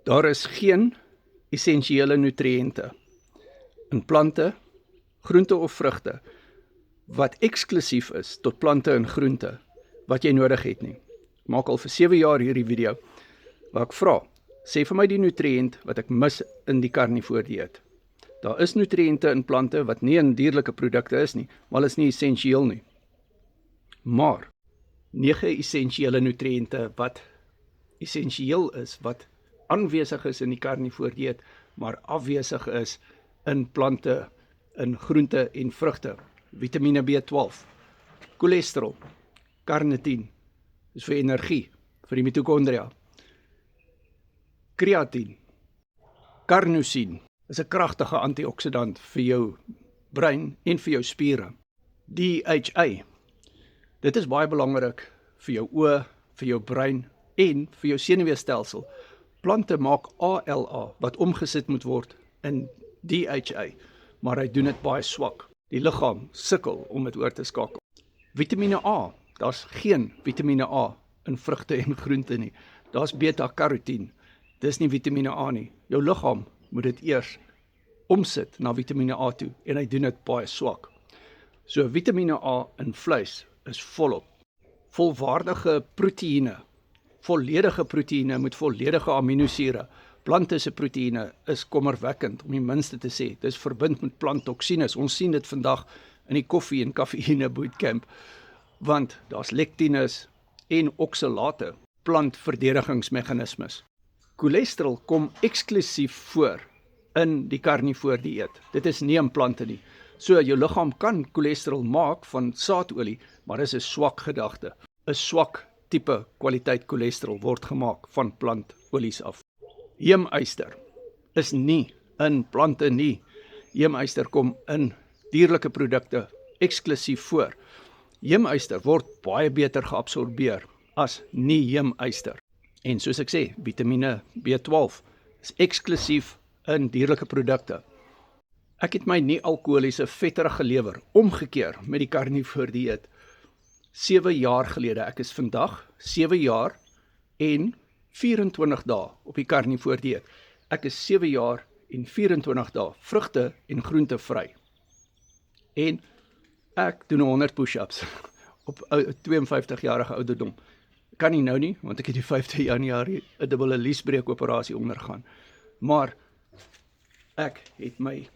Daar is geen essensiële nutriënte in plante, groente of vrugte wat eksklusief is tot plante en groente wat jy nodig het nie. Ek maak al vir 7 jaar hierdie video waar ek vra, sê vir my die nutriënt wat ek mis in die karnivoor dieet. Daar is nutriënte in plante wat nie in dierlike produkte is nie, maar is nie essensieel nie. Maar 9 essensiële nutriënte wat essensieel is, wat aanwesig is in die karnivoor dieet, maar afwesig is in plante, in groente en vrugte. Vitamine B12, cholesterol, carnitin, is vir energie, vir die mitokondria. Kreatien, carnosien, is 'n kragtige antioksidant vir jou brein en vir jou spiere. DHA, dit is baie belangrik vir jou oë, vir jou brein en vir jou senuweestelsel. Plante maak ALA wat omgesit moet word in DHA, maar hy doen dit baie swak. Die liggaam sukkel om dit oor te skakel. Vitamine A, daar's geen vitamine A in vrugte en groente nie. Daar's beta-karotien. Dis nie vitamine A nie. Jou liggaam moet dit eers omsit na vitamine A toe en hy doen dit baie swak. So vitamine A in vleis is volop. Volwaardige proteïene, volledige proteïene met volledige aminosure. Plante se proteïene is kommerwekkend om die minste te sê. Dis verbind met planttoksines. Ons sien dit vandag in die koffie en kafeïne bootcamp, want daar's lektines en oksalate, plantverdedigingsmeganismes. Cholesterol kom eksklusief voor in die karnivoor dieet. Dit is nie in plante nie. So jou liggaam kan cholesterol maak van saadolie, maar dis 'n swak gedagte. 'n Swak tipe kwaliteit cholesterol word gemaak van plantolies af. Heemyster is nie in plante nie. Heemyster kom in dierlike produkte eksklusief voor. Heemyster word baie beter geabsorbeer as nie heemyster. En soos ek sê, vitamine B12 is eksklusief in dierlike produkte. Ek het my nie-alkoholiese vetterige lewer omgekeer met die karnivoor dieet 7 jaar gelede. Ek is vandag 7 jaar en 24 dae op die karnivoor dieet. Ek is 7 jaar en 24 dae vrugte en groente vry. En ek doen 100 push-ups op 52-jarige ouderdom. Kan nie nou nie, want ek het die 5de Januarie 'n dubbele liesbreek operasie ondergaan. Maar ek het my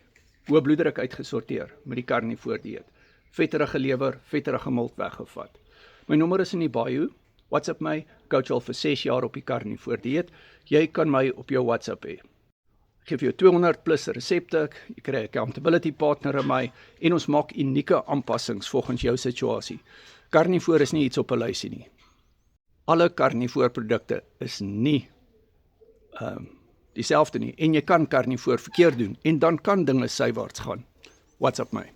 hoë bloeddruk uitgesorteer met die karnivoor dieet. Vetterige lewer, vetterige milt weggevat. My nommer is in die bio. WhatsApp my, coach al vir 6 jaar op die karnivoor dieet. Jy kan my op jou WhatsApp hê. Ek gee vir jou 200 plus resepte, jy kry 'n accountability partner in my en ons maak unieke aanpassings volgens jou situasie. Karnivoor is nie iets op 'n lysie nie. Alle karnivoorprodukte is nie dieselfde nie en jy kan karnivoor verkeerd doen en dan kan dinge sywaarts gaan. WhatsApp my.